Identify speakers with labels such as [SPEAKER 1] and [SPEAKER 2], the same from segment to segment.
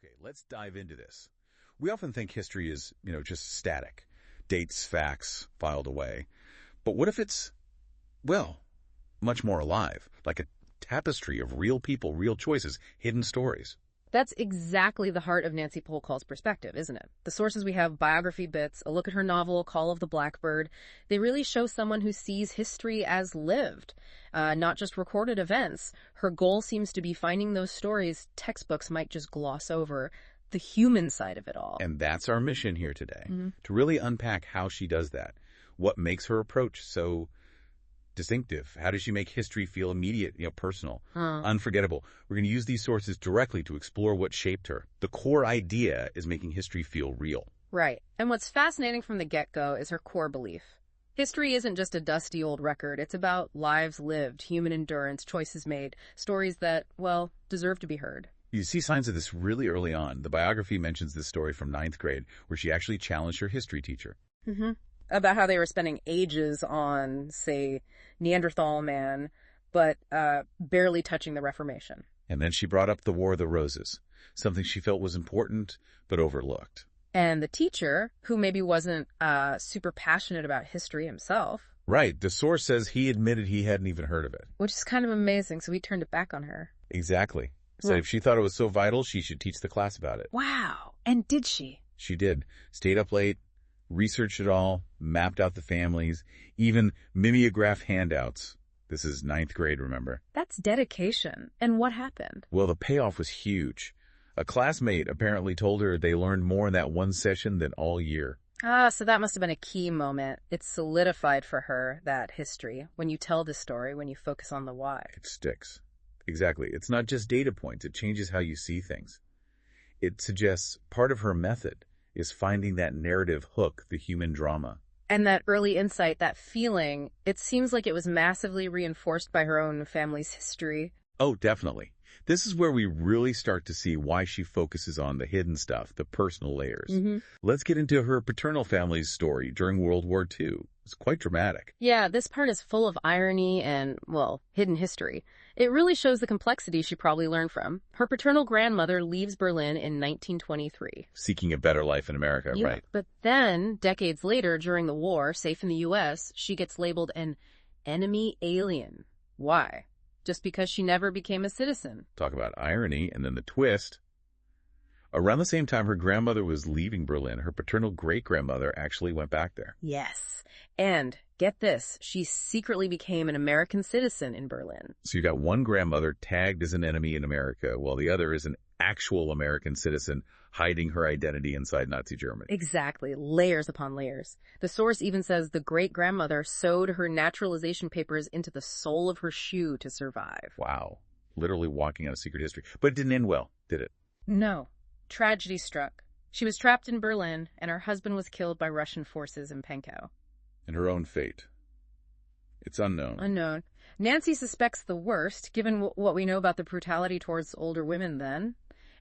[SPEAKER 1] Okay, let's dive into this. We often think history is, just static. Dates, facts, filed away. But what if it's, well, much more alive, like a tapestry of real people, real choices, hidden stories?
[SPEAKER 2] That's exactly the heart of Nancy Polk Hall's perspective, isn't it? The sources we have, biography bits, a look at her novel, Call of the Blackbird, they really show someone who sees history as lived, not just recorded events. Her goal seems to be finding those stories textbooks might just gloss over, the human side of it all.
[SPEAKER 1] And that's our mission here today, to really unpack how she does that. What makes her approach so distinctive? How does she make history feel immediate, personal, unforgettable? We're going to use these sources directly to explore what shaped her. The core idea is making history feel real.
[SPEAKER 2] Right. And what's fascinating from the get-go is her core belief. History isn't just a dusty old record. It's about lives lived, human endurance, choices made, stories that, well, deserve to be heard.
[SPEAKER 1] You see signs of this really early on. The biography mentions this story from ninth grade, where she actually challenged her history teacher.
[SPEAKER 2] About how they were spending ages on, say, Neanderthal man, but barely touching the Reformation.
[SPEAKER 1] And then she brought up the War of the Roses, something she felt was important but overlooked.
[SPEAKER 2] And the teacher, who maybe wasn't super passionate about history himself.
[SPEAKER 1] Right. The source says he admitted he hadn't even heard of it.
[SPEAKER 2] Which is kind of amazing, so he turned it back on her.
[SPEAKER 1] Exactly. Said if she thought it was so vital, she should teach the class about it.
[SPEAKER 2] Wow. And did she?
[SPEAKER 1] She did. Stayed up late, researched it all, mapped out the families, even mimeographed handouts. This is ninth grade, remember?
[SPEAKER 2] That's dedication. And what happened?
[SPEAKER 1] Well, the payoff was huge. A classmate apparently told her they learned more in that one session than all year.
[SPEAKER 2] So that must have been a key moment. It solidified for her that history. When you tell the story, when you focus on the why.
[SPEAKER 1] It sticks. Exactly. It's not just data points. It changes how you see things. It suggests part of her method is finding that narrative hook, the human drama.
[SPEAKER 2] And that early insight, that feeling, it seems like it was massively reinforced by her own family's history.
[SPEAKER 1] Oh, definitely. This is where we really start to see why she focuses on the hidden stuff, the personal layers. Let's get into her paternal family's story during World War II. It's quite dramatic.
[SPEAKER 2] Yeah, this part is full of irony and, well, hidden history. It really shows the complexity she probably learned from. Her paternal grandmother leaves Berlin in 1923.
[SPEAKER 1] Seeking a better life in America,
[SPEAKER 2] Yeah,
[SPEAKER 1] right?
[SPEAKER 2] But then, decades later, during the war, safe in the U.S., she gets labeled an enemy alien. Why? Just because she never became a citizen.
[SPEAKER 1] Talk about irony, and then the twist. Around the same time her grandmother was leaving Berlin, her paternal great-grandmother actually went back there.
[SPEAKER 2] Yes. And, get this, she secretly became an American citizen in Berlin.
[SPEAKER 1] So you got one grandmother tagged as an enemy in America, while the other is an actual American citizen hiding her identity inside Nazi Germany.
[SPEAKER 2] Exactly. Layers upon layers. The source even says the great-grandmother sewed her naturalization papers into the sole of her shoe to survive.
[SPEAKER 1] Wow. Literally walking on a secret history. But it didn't end well, did it?
[SPEAKER 2] No. Tragedy struck. She was trapped in Berlin, and her husband was killed by Russian forces in Pankow.
[SPEAKER 1] And her own fate. It's unknown.
[SPEAKER 2] Unknown. Nancy suspects the worst, given what we know about the brutality towards older women then.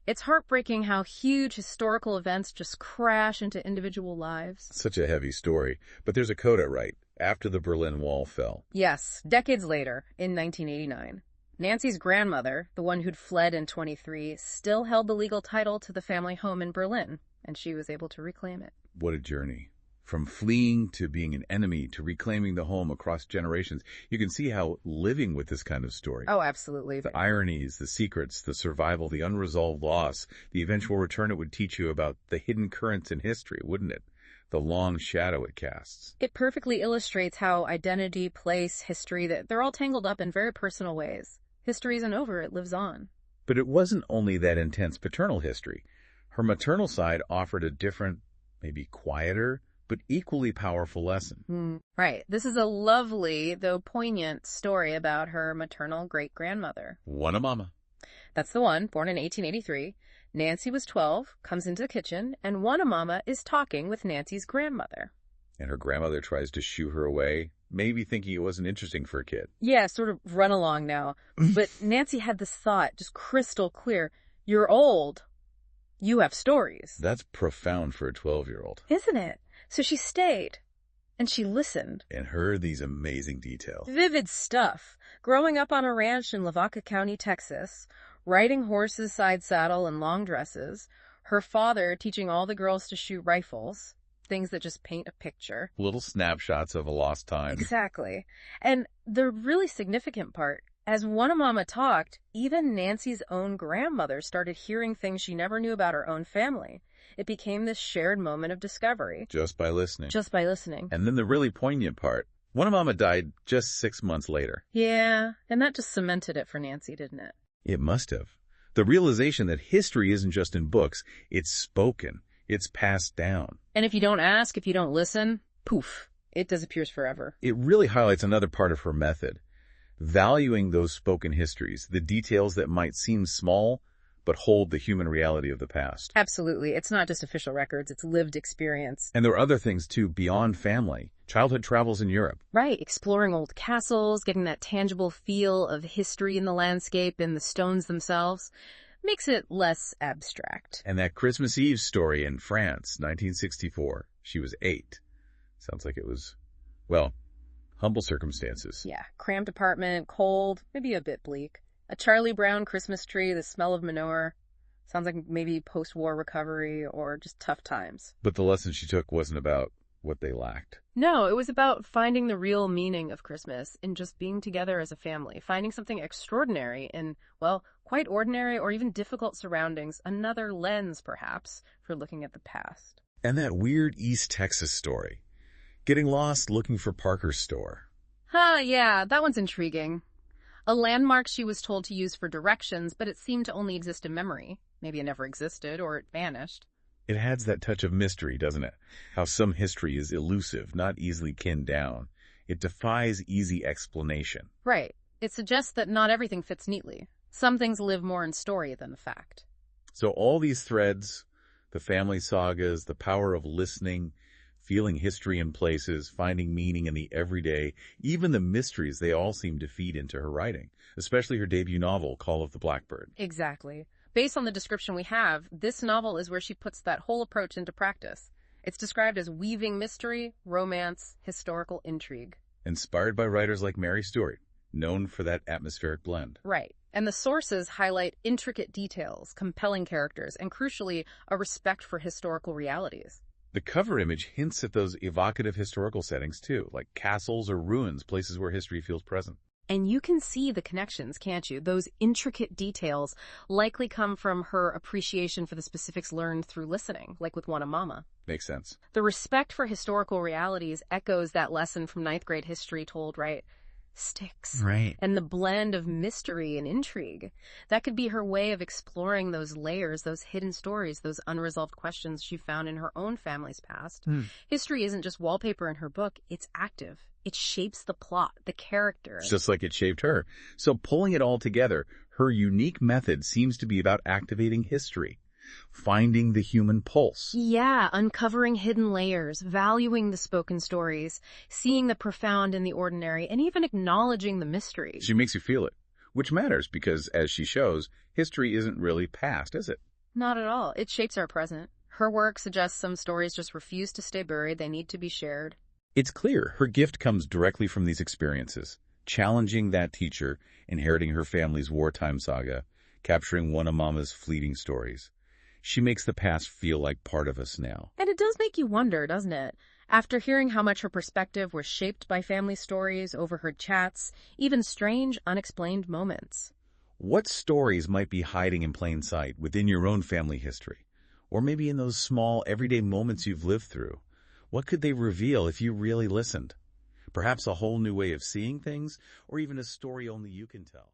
[SPEAKER 2] It's heartbreaking how huge historical events just crash into individual lives.
[SPEAKER 1] Such a heavy story. But there's a coda, right? After the Berlin Wall fell.
[SPEAKER 2] Yes, decades later, in 1989. Nancy's grandmother, the one who'd fled in 23, still held the legal title to the family home in Berlin, and she was able to reclaim it.
[SPEAKER 1] What a journey. From fleeing to being an enemy to reclaiming the home across generations. You can see how living with this kind of story.
[SPEAKER 2] Oh, absolutely.
[SPEAKER 1] The ironies, the secrets, the survival, the unresolved loss, the eventual return it would teach you about the hidden currents in history, wouldn't it? The long shadow it casts.
[SPEAKER 2] It perfectly illustrates how identity, place, history, that they're all tangled up in very personal ways. History isn't over, it lives on.
[SPEAKER 1] But it wasn't only that intense paternal history. Her maternal side offered a different, maybe quieter, but equally powerful lesson.
[SPEAKER 2] Right. This is a lovely, though poignant, story about her maternal great-grandmother.
[SPEAKER 1] One a mama.
[SPEAKER 2] That's the one, born in 1883. Nancy was 12, comes into the kitchen, and Juana Mama is talking with Nancy's grandmother.
[SPEAKER 1] And her grandmother tries to shoo her away, maybe thinking it wasn't interesting for a kid.
[SPEAKER 2] Yeah, sort of run along now. But Nancy had this thought, just crystal clear. You're old. You have stories.
[SPEAKER 1] That's profound for a 12-year-old.
[SPEAKER 2] Isn't it? So she stayed. And she listened.
[SPEAKER 1] And heard these amazing details.
[SPEAKER 2] Vivid stuff. Growing up on a ranch in Lavaca County, Texas, riding horses side saddle in long dresses, her father teaching all the girls to shoot rifles, things that just paint a picture.
[SPEAKER 1] Little snapshots of a lost time.
[SPEAKER 2] Exactly. And the really significant part, as Mama talked, even Nancy's own grandmother started hearing things she never knew about her own family. It became this shared moment of discovery.
[SPEAKER 1] Just by listening.
[SPEAKER 2] Just by listening.
[SPEAKER 1] And then the really poignant part. Mama died just 6 months later.
[SPEAKER 2] Yeah, and that just cemented it for Nancy, didn't it?
[SPEAKER 1] It must have. The realization that history isn't just in books, it's spoken, it's passed down.
[SPEAKER 2] And if you don't ask, if you don't listen, poof, it disappears forever.
[SPEAKER 1] It really highlights another part of her method. Valuing those spoken histories, the details that might seem small, but hold the human reality of the past.
[SPEAKER 2] Absolutely. It's not just official records, it's lived experience.
[SPEAKER 1] And there are other things, too, beyond family. Childhood travels in Europe.
[SPEAKER 2] Right. Exploring old castles, getting that tangible feel of history in the landscape and the stones themselves, makes it less abstract.
[SPEAKER 1] And that Christmas Eve story in France, 1964. She was 8. Sounds like it was, well, humble circumstances.
[SPEAKER 2] Yeah. Cramped apartment, cold, maybe a bit bleak. A Charlie Brown Christmas tree, the smell of manure. Sounds like maybe post-war recovery or just tough times.
[SPEAKER 1] But the lesson she took wasn't about what they lacked.
[SPEAKER 2] No, it was about finding the real meaning of Christmas in just being together as a family, finding something extraordinary in, well, quite ordinary or even difficult surroundings, another lens, perhaps, for looking at the past.
[SPEAKER 1] And that weird East Texas story. Getting lost looking for Parker's store.
[SPEAKER 2] Yeah, that one's intriguing. A landmark she was told to use for directions, but it seemed to only exist in memory. Maybe it never existed, or it vanished.
[SPEAKER 1] It adds that touch of mystery, doesn't it? How some history is elusive, not easily pinned down. It defies easy explanation.
[SPEAKER 2] Right. It suggests that not everything fits neatly. Some things live more in story than the fact.
[SPEAKER 1] So all these threads, the family sagas, the power of listening, feeling history in places, finding meaning in the everyday, even the mysteries, they all seem to feed into her writing, especially her debut novel, Call of the Blackbird.
[SPEAKER 2] Exactly. Based on the description we have, this novel is where she puts that whole approach into practice. It's described as weaving mystery, romance, historical intrigue.
[SPEAKER 1] Inspired by writers like Mary Stuart, known for that atmospheric blend.
[SPEAKER 2] Right. And the sources highlight intricate details, compelling characters, and crucially, a respect for historical realities.
[SPEAKER 1] The cover image hints at those evocative historical settings, too, like castles or ruins, places where history feels present.
[SPEAKER 2] And you can see the connections, can't you? Those intricate details likely come from her appreciation for the specifics learned through listening, like with Mama.
[SPEAKER 1] Makes sense.
[SPEAKER 2] The respect for historical realities echoes that lesson from 9th grade history told, right? Sticks.
[SPEAKER 1] Right.
[SPEAKER 2] And the blend of mystery and intrigue. That could be her way of exploring those layers, those hidden stories, those unresolved questions she found in her own family's past. History isn't just wallpaper in her book, it's active. It shapes the plot, the character.
[SPEAKER 1] Just like it shaped her. So pulling it all together, her unique method seems to be about activating history, finding the human pulse.
[SPEAKER 2] Yeah, uncovering hidden layers, valuing the spoken stories, seeing the profound in the ordinary, and even acknowledging the mystery.
[SPEAKER 1] She makes you feel it, which matters because, as she shows, history isn't really past, is it?
[SPEAKER 2] Not at all. It shapes our present. Her work suggests some stories just refuse to stay buried. They need to be shared.
[SPEAKER 1] It's clear her gift comes directly from these experiences, challenging that teacher, inheriting her family's wartime saga, capturing one of Mama's fleeting stories. She makes the past feel like part of us now.
[SPEAKER 2] And it does make you wonder, doesn't it? After hearing how much her perspective was shaped by family stories, overheard chats, even strange, unexplained moments.
[SPEAKER 1] What stories might be hiding in plain sight within your own family history? Or maybe in those small, everyday moments you've lived through? What could they reveal if you really listened? Perhaps a whole new way of seeing things, or even a story only you can tell.